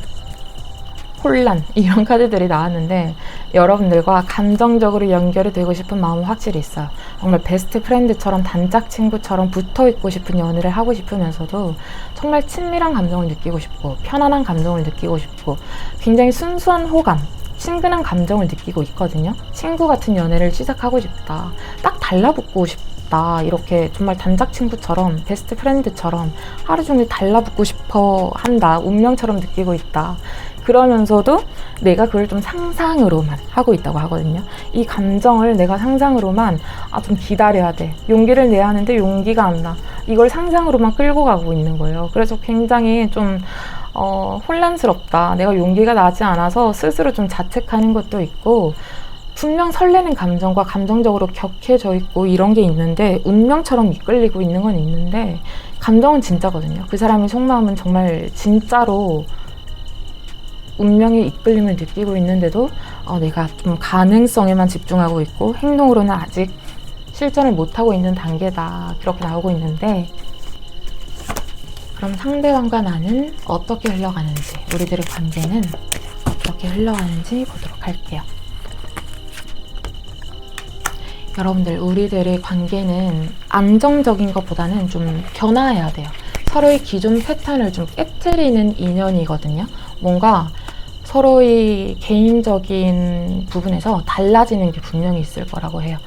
혼란, 이런 카드들이 나왔는데 여러분들과 감정적으로 연결이 되고 싶은 마음은 확실히 있어요. 정말 베스트 프렌드처럼, 단짝 친구처럼 붙어있고 싶은 연애를 하고 싶으면서도 정말 친밀한 감정을 느끼고 싶고 편안한 감정을 느끼고 싶고 굉장히 순수한 호감, 친근한 감정을 느끼고 있거든요. 친구 같은 연애를 시작하고 싶다, 딱 달라붙고 싶다, 이렇게 정말 단짝 친구처럼, 베스트 프렌드처럼 하루 종일 달라붙고 싶어 한다, 운명처럼 느끼고 있다, 그러면서도 내가 그걸 좀 상상으로만 하고 있다고 하거든요. 이 감정을 내가 상상으로만 좀 기다려야 돼. 용기를 내야 하는데 용기가 안 나. 이걸 상상으로만 끌고 가고 있는 거예요. 그래서 굉장히 좀 혼란스럽다. 내가 용기가 나지 않아서 스스로 좀 자책하는 것도 있고, 분명 설레는 감정과 감정적으로 격해져 있고 이런 게 있는데 운명처럼 이끌리고 있는 건 있는데 감정은 진짜거든요. 그 사람의 속마음은 정말 진짜로 운명의 이끌림을 느끼고 있는데도 내가 좀 가능성에만 집중하고 있고 행동으로는 아직 실천을 못하고 있는 단계다. 그렇게 나오고 있는데, 그럼 상대방과 나는 어떻게 흘러가는지, 우리들의 관계는 어떻게 흘러가는지 보도록 할게요. 여러분들, 우리들의 관계는 안정적인 것보다는 좀 변화해야 돼요. 서로의 기존 패턴을 좀 깨트리는 인연이거든요. 뭔가 서로의 개인적인 부분에서 달라지는 게 분명히 있을 거라고 해요.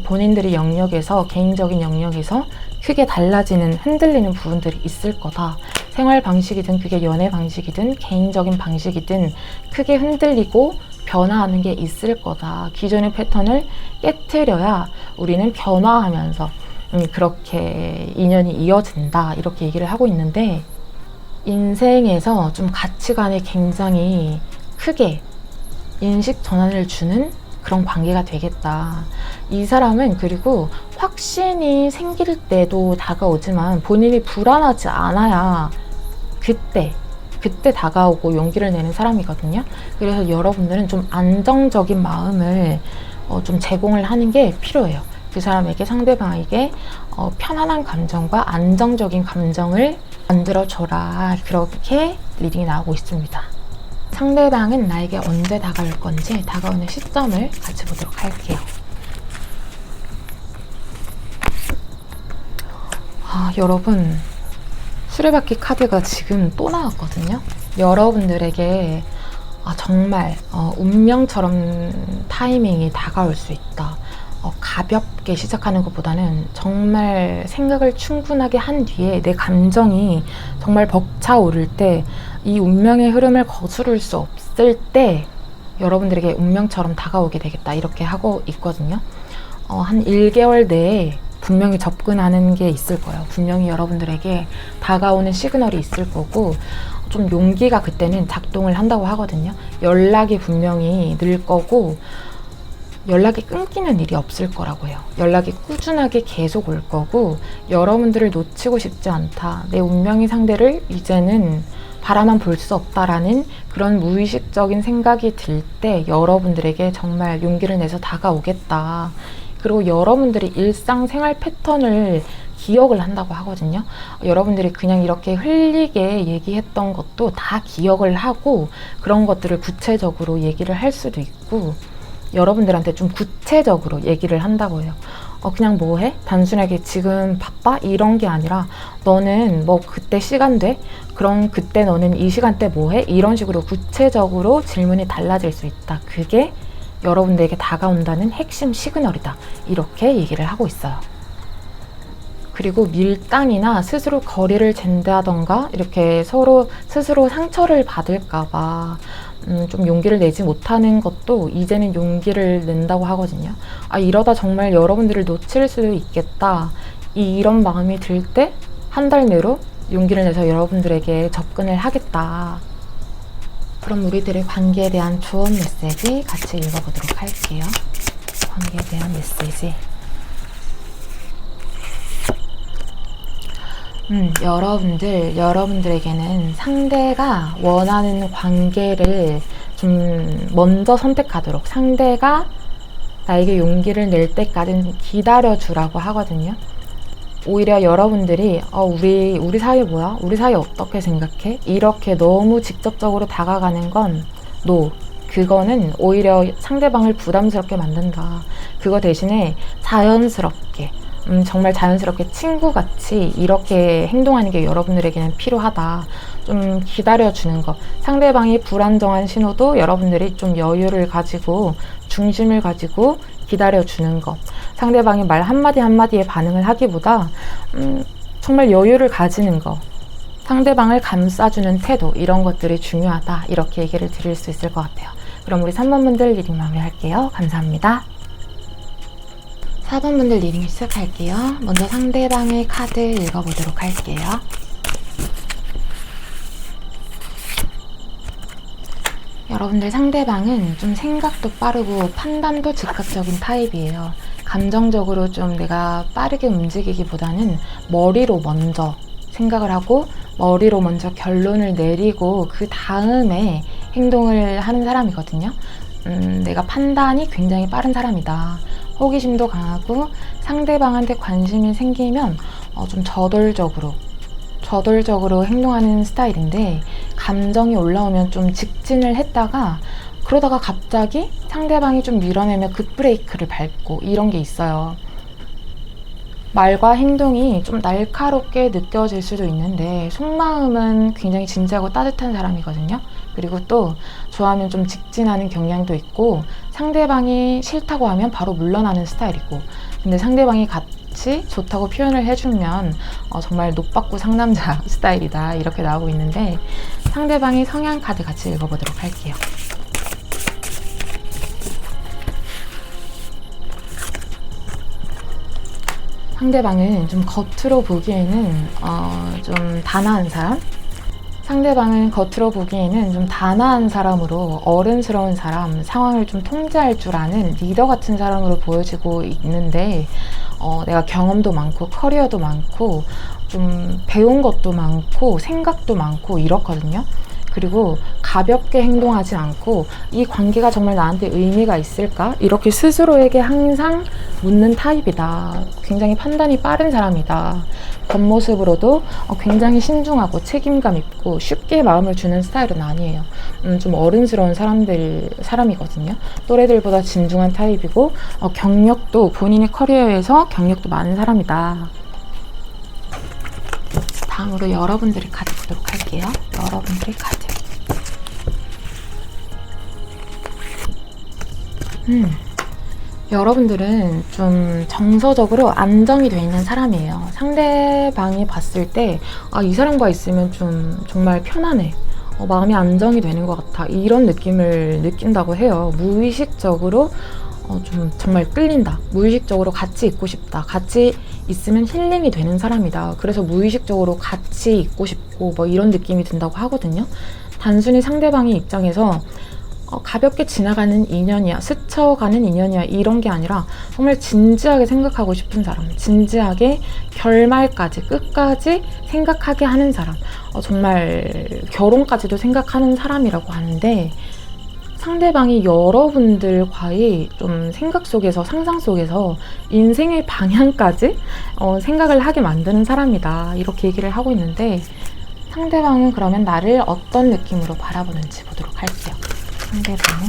본인들의 영역에서, 개인적인 영역에서 크게 달라지는, 흔들리는 부분들이 있을 거다. 생활 방식이든 그게 연애 방식이든 개인적인 방식이든 크게 흔들리고 변화하는 게 있을 거다. 기존의 패턴을 깨트려야 우리는 변화하면서 그렇게 인연이 이어진다. 이렇게 얘기를 하고 있는데, 인생에서 좀 가치관에 굉장히 크게 인식 전환을 주는 그런 관계가 되겠다. 이 사람은 그리고 확신이 생길 때도 다가오지만 본인이 불안하지 않아야 그때 다가오고 용기를 내는 사람이거든요. 그래서 여러분들은 좀 안정적인 마음을 좀 제공을 하는 게 필요해요. 그 사람에게, 상대방에게 편안한 감정과 안정적인 감정을 만들어줘라. 그렇게 리딩이 나오고 있습니다. 상대방은 나에게 언제 다가올 건지 다가오는 시점을 같이 보도록 할게요. 여러분, 수레바퀴 카드가 지금 또 나왔거든요. 여러분들에게 정말 운명처럼 타이밍이 다가올 수 있다. 가볍게 시작하는 것보다는 정말 생각을 충분하게 한 뒤에 내 감정이 정말 벅차오를 때, 이 운명의 흐름을 거스를 수 없을 때 여러분들에게 운명처럼 다가오게 되겠다. 이렇게 하고 있거든요. 한 1개월 내에 분명히 접근하는 게 있을 거예요. 분명히 여러분들에게 다가오는 시그널이 있을 거고, 좀 용기가 그때는 작동을 한다고 하거든요. 연락이 분명히 늘 거고, 연락이 끊기는 일이 없을 거라고 해요. 연락이 꾸준하게 계속 올 거고, 여러분들을 놓치고 싶지 않다. 내 운명의 상대를 이제는 바라만 볼 수 없다라는 그런 무의식적인 생각이 들 때 여러분들에게 정말 용기를 내서 다가오겠다. 그리고 여러분들이 일상생활 패턴을 기억을 한다고 하거든요. 여러분들이 그냥 이렇게 흘리게 얘기했던 것도 다 기억을 하고 그런 것들을 구체적으로 얘기를 할 수도 있고, 여러분들한테 좀 구체적으로 얘기를 한다고 해요. 그냥 뭐 해? 단순하게 지금 바빠? 이런 게 아니라, 너는 뭐 그때 시간 돼? 그럼 그때 너는 이 시간대 뭐 해? 이런 식으로 구체적으로 질문이 달라질 수 있다. 그게 여러분들에게 다가온다는 핵심 시그널이다. 이렇게 얘기를 하고 있어요. 그리고 밀당이나 스스로 거리를 잰다던가 이렇게 서로 스스로 상처를 받을까봐 좀 용기를 내지 못하는 것도 이제는 용기를 낸다고 하거든요. 이러다 정말 여러분들을 놓칠 수도 있겠다. 이런 마음이 들 때 한 달 내로 용기를 내서 여러분들에게 접근을 하겠다. 그럼 우리들의 관계에 대한 조언 메시지 같이 읽어보도록 할게요. 관계에 대한 메시지. 여러분들에게는 상대가 원하는 관계를 좀 먼저 선택하도록, 상대가 나에게 용기를 낼 때까지는 기다려주라고 하거든요. 오히려 여러분들이 우리 사이 뭐야? 우리 사이 어떻게 생각해? 이렇게 너무 직접적으로 다가가는 건 그거는 오히려 상대방을 부담스럽게 만든다. 그거 대신에 자연스럽게, 정말 자연스럽게 친구같이 이렇게 행동하는 게 여러분들에게는 필요하다. 좀 기다려주는 것. 상대방이 불안정한 신호도 여러분들이 좀 여유를 가지고, 중심을 가지고 기다려주는 것. 상대방이 말 한마디 한마디에 반응을 하기보다 정말 여유를 가지는 것. 상대방을 감싸주는 태도, 이런 것들이 중요하다, 이렇게 얘기를 드릴 수 있을 것 같아요. 그럼 우리 3번 분들 리딩 마무리할게요. 감사합니다. 4번 분들 리딩 시작할게요. 먼저 상대방의 카드 읽어보도록 할게요. 여러분들 상대방은 좀 생각도 빠르고 판단도 즉각적인 타입이에요. 감정적으로 좀 내가 빠르게 움직이기보다는 머리로 먼저 생각을 하고 머리로 먼저 결론을 내리고 그 다음에 행동을 하는 사람이거든요. 내가 판단이 굉장히 빠른 사람이다. 호기심도 강하고 상대방한테 관심이 생기면 좀 저돌적으로 행동하는 스타일인데, 감정이 올라오면 좀 직진을 했다가 그러다가 갑자기 상대방이 좀 밀어내면 급브레이크를 밟고 이런 게 있어요. 말과 행동이 좀 날카롭게 느껴질 수도 있는데 속마음은 굉장히 진지하고 따뜻한 사람이거든요. 그리고 또 좋아하면 좀 직진하는 경향도 있고, 상대방이 싫다고 하면 바로 물러나는 스타일이고, 근데 상대방이 같이 좋다고 표현을 해주면 정말 노받고 상남자 스타일이다, 이렇게 나오고 있는데, 상대방의 성향 카드 같이 읽어보도록 할게요. 상대방은 좀 겉으로 보기에는 좀 단아한 사람? 상대방은 겉으로 보기에는 좀 단아한 사람으로, 어른스러운 사람, 상황을 좀 통제할 줄 아는 리더 같은 사람으로 보여지고 있는데, 내가 경험도 많고 커리어도 많고 좀 배운 것도 많고 생각도 많고 이렇거든요. 그리고 가볍게 행동하지 않고 이 관계가 정말 나한테 의미가 있을까? 이렇게 스스로에게 항상 묻는 타입이다. 굉장히 판단이 빠른 사람이다. 겉모습으로도 굉장히 신중하고 책임감 있고 쉽게 마음을 주는 스타일은 아니에요. 좀 어른스러운 사람이거든요. 또래들보다 진중한 타입이고 경력도, 본인의 커리어에서 경력도 많은 사람이다. 다음으로 여러분들의 카드 보도록 할게요. 여러분들의 카드. 여러분들은 좀 정서적으로 안정이 돼 있는 사람이에요. 상대방이 봤을 때 이 사람과 있으면 좀 정말 편안해, 마음이 안정이 되는 것 같아, 이런 느낌을 느낀다고 해요. 무의식적으로 좀 정말 끌린다, 무의식적으로 같이 있고 싶다, 같이 있으면 힐링이 되는 사람이다. 그래서 무의식적으로 같이 있고 싶고 이런 느낌이 든다고 하거든요. 단순히 상대방의 입장에서 가볍게 지나가는 인연이야, 스쳐가는 인연이야, 이런 게 아니라 정말 진지하게 생각하고 싶은 사람, 진지하게 결말까지 끝까지 생각하게 하는 사람, 정말 결혼까지도 생각하는 사람이라고 하는데, 상대방이 여러분들과의 좀 생각 속에서, 상상 속에서 인생의 방향까지 생각을 하게 만드는 사람이다, 이렇게 얘기를 하고 있는데, 상대방은 그러면 나를 어떤 느낌으로 바라보는지 보도록 할게요. 상대방은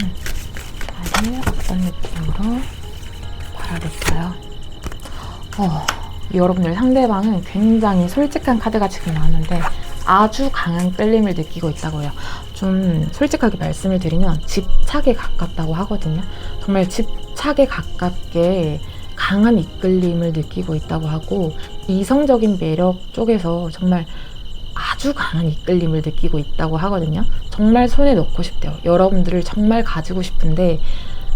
나를 어떤 느낌으로 바라볼까요? 여러분들 상대방은 굉장히 솔직한 카드가 지금 나왔는데 아주 강한 끌림을 느끼고 있다고 해요. 좀 솔직하게 말씀을 드리면 집착에 가깝다고 하거든요. 정말 집착에 가깝게 강한 이끌림을 느끼고 있다고 하고, 이성적인 매력 쪽에서 정말 아주 강한 이끌림을 느끼고 있다고 하거든요. 정말 손에 넣고 싶대요. 여러분들을 정말 가지고 싶은데,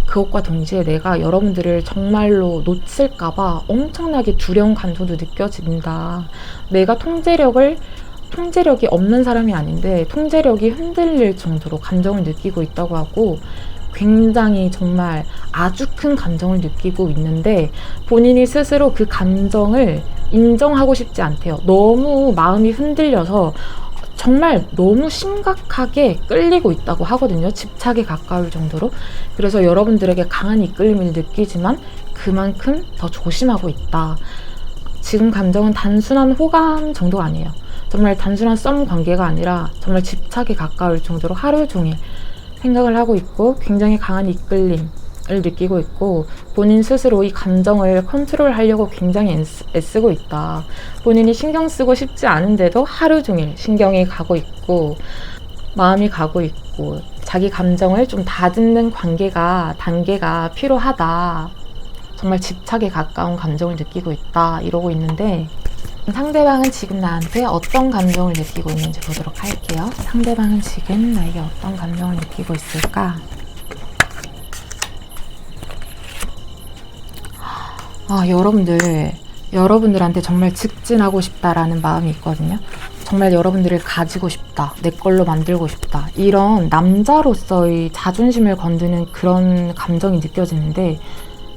그것과 동시에 내가 여러분들을 정말로 놓칠까봐 엄청나게 두려운 감정도 느껴진다. 내가 통제력이 없는 사람이 아닌데 통제력이 흔들릴 정도로 감정을 느끼고 있다고 하고, 굉장히 정말 아주 큰 감정을 느끼고 있는데 본인이 스스로 그 감정을 인정하고 싶지 않대요. 너무 마음이 흔들려서 정말 너무 심각하게 끌리고 있다고 하거든요. 집착에 가까울 정도로. 그래서 여러분들에게 강한 이끌림을 느끼지만 그만큼 더 조심하고 있다. 지금 감정은 단순한 호감 정도가 아니에요. 정말 단순한 썸 관계가 아니라 정말 집착에 가까울 정도로 하루 종일 생각을 하고 있고, 굉장히 강한 이끌림을 느끼고 있고, 본인 스스로 이 감정을 컨트롤하려고 굉장히 애쓰고 있다. 본인이 신경 쓰고 싶지 않은데도 하루 종일 신경이 가고 있고 마음이 가고 있고, 자기 감정을 좀 다듬는 단계가 필요하다. 정말 집착에 가까운 감정을 느끼고 있다, 이러고 있는데, 상대방은 지금 나한테 어떤 감정을 느끼고 있는지 보도록 할게요. 상대방은 지금 나에게 어떤 감정을 느끼고 있을까? 여러분들한테 정말 직진하고 싶다라는 마음이 있거든요. 정말 여러분들을 가지고 싶다, 내 걸로 만들고 싶다, 이런 남자로서의 자존심을 건드는 그런 감정이 느껴지는데,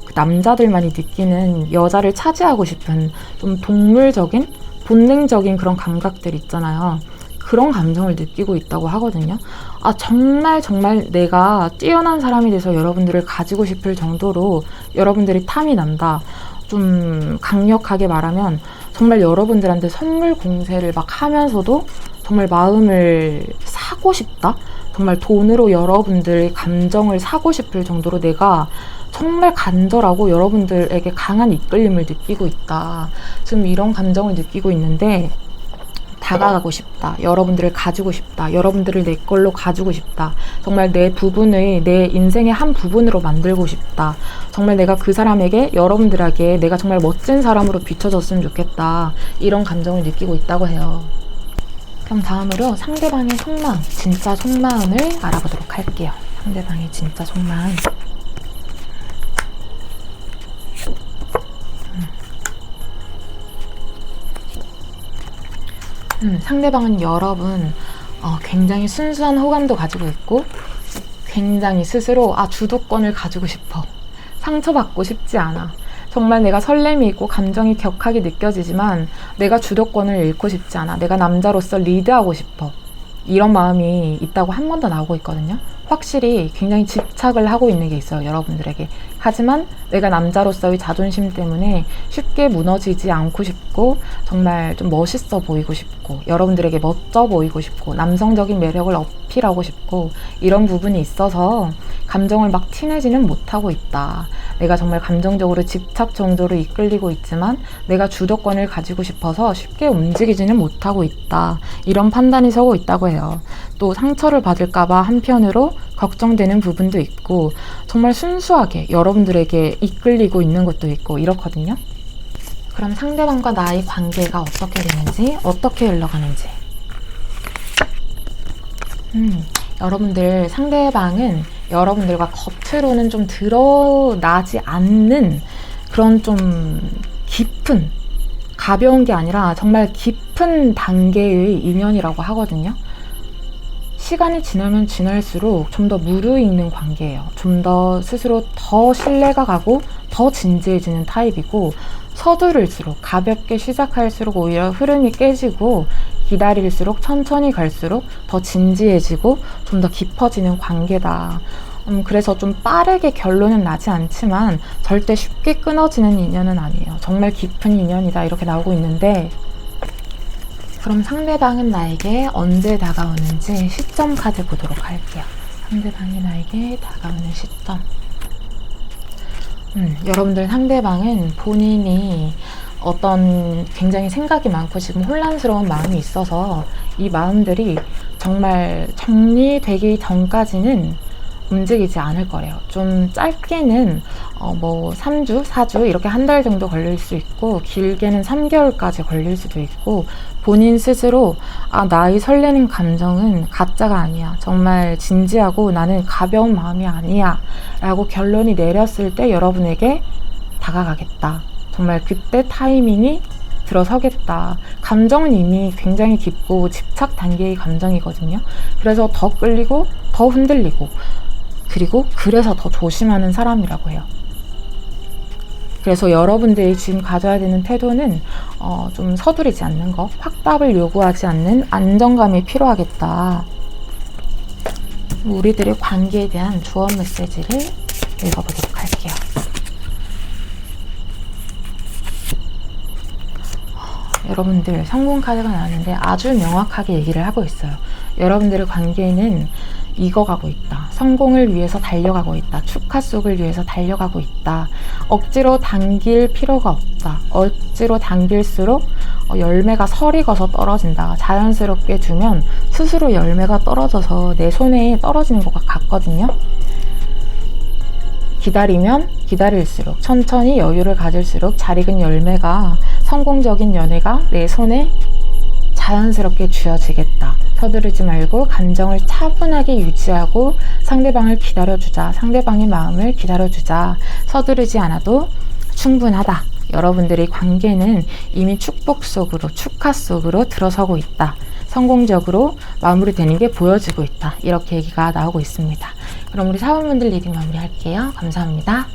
그 남자들만이 느끼는 여자를 차지하고 싶은 좀 동물적인, 본능적인 그런 감각들 있잖아요. 그런 감정을 느끼고 있다고 하거든요. 정말 내가 뛰어난 사람이 돼서 여러분들을 가지고 싶을 정도로 여러분들이 탐이 난다. 좀 강력하게 말하면 정말 여러분들한테 선물 공세를 막 하면서도 정말 마음을 사고 싶다? 정말 돈으로 여러분들의 감정을 사고 싶을 정도로 내가 정말 간절하고 여러분들에게 강한 이끌림을 느끼고 있다. 지금 이런 감정을 느끼고 있는데, 다가가고 싶다, 여러분들을 가지고 싶다, 여러분들을 내 걸로 가지고 싶다, 정말 내 인생의 한 부분으로 만들고 싶다, 정말 내가 그 사람에게, 여러분들에게 내가 정말 멋진 사람으로 비춰졌으면 좋겠다, 이런 감정을 느끼고 있다고 해요. 그럼 다음으로 상대방의 속마음, 진짜 속마음을 알아보도록 할게요. 상대방의 진짜 속마음. 상대방은 여러분 굉장히 순수한 호감도 가지고 있고, 굉장히 스스로 주도권을 가지고 싶어, 상처받고 싶지 않아, 정말 내가 설렘이 있고 감정이 격하게 느껴지지만 내가 주도권을 잃고 싶지 않아, 내가 남자로서 리드하고 싶어, 이런 마음이 있다고 한 번 더 나오고 있거든요. 확실히 굉장히 집착을 하고 있는 게 있어요, 여러분들에게. 하지만 내가 남자로서의 자존심 때문에 쉽게 무너지지 않고 싶고, 정말 좀 멋있어 보이고 싶고, 여러분들에게 멋져 보이고 싶고, 남성적인 매력을 어필하고 싶고, 이런 부분이 있어서 감정을 막 티내지는 못하고 있다. 내가 정말 감정적으로 집착 정도로 이끌리고 있지만 내가 주도권을 가지고 싶어서 쉽게 움직이지는 못하고 있다. 이런 판단이 서고 있다고 해요. 또 상처를 받을까봐 한편으로 걱정되는 부분도 있고, 정말 순수하게 여러분들에게 이끌리고 있는 것도 있고 이렇거든요. 그럼 상대방과 나의 관계가 어떻게 되는지, 어떻게 흘러가는지. 여러분들 상대방은 여러분들과 겉으로는 좀 드러나지 않는 그런 좀 깊은, 가벼운 게 아니라 정말 깊은 단계의 인연이라고 하거든요. 시간이 지나면 지날수록 좀 더 무르익는 관계예요. 좀 더 스스로 더 신뢰가 가고 더 진지해지는 타입이고, 서두를수록, 가볍게 시작할수록 오히려 흐름이 깨지고, 기다릴수록, 천천히 갈수록 더 진지해지고 좀 더 깊어지는 관계다. 그래서 좀 빠르게 결론은 나지 않지만 절대 쉽게 끊어지는 인연은 아니에요. 정말 깊은 인연이다, 이렇게 나오고 있는데, 그럼 상대방은 나에게 언제 다가오는지 시점 카드 보도록 할게요. 상대방이 나에게 다가오는 시점. 여러분들 상대방은 본인이 어떤 굉장히 생각이 많고 지금 혼란스러운 마음이 있어서 이 마음들이 정말 정리되기 전까지는 움직이지 않을 거래요. 좀 짧게는 3주, 4주 이렇게 한 달 정도 걸릴 수 있고, 길게는 3개월까지 걸릴 수도 있고, 본인 스스로 나의 설레는 감정은 가짜가 아니야, 정말 진지하고 나는 가벼운 마음이 아니야 라고 결론이 내렸을 때 여러분에게 다가가겠다. 정말 그때 타이밍이 들어서겠다. 감정은 이미 굉장히 깊고 집착 단계의 감정이거든요. 그래서 더 끌리고 더 흔들리고, 그리고 그래서 더 조심하는 사람이라고 해요. 그래서 여러분들이 지금 가져야 되는 태도는 좀 서두르지 않는 거, 확답을 요구하지 않는 안정감이 필요하겠다. 우리들의 관계에 대한 조언 메시지를 읽어보도록 할게요. 여러분들 성공 카드가 나왔는데 아주 명확하게 얘기를 하고 있어요. 여러분들의 관계는 익어가고 있다. 성공을 위해서 달려가고 있다. 축하 속을 위해서 달려가고 있다. 억지로 당길 필요가 없다. 억지로 당길수록 열매가 설익어서 떨어진다. 자연스럽게 두면 스스로 열매가 떨어져서 내 손에 떨어지는 것 같거든요. 기다리면 기다릴수록, 천천히 여유를 가질수록 잘 익은 열매가 성공적인 연애가 내 손에 자연스럽게 쥐어지겠다. 서두르지 말고 감정을 차분하게 유지하고 상대방을 기다려주자. 상대방의 마음을 기다려주자. 서두르지 않아도 충분하다. 여러분들의 관계는 이미 축복 속으로, 축하 속으로 들어서고 있다. 성공적으로 마무리되는 게 보여지고 있다. 이렇게 얘기가 나오고 있습니다. 그럼 우리 사원분들 리딩 마무리할게요. 감사합니다.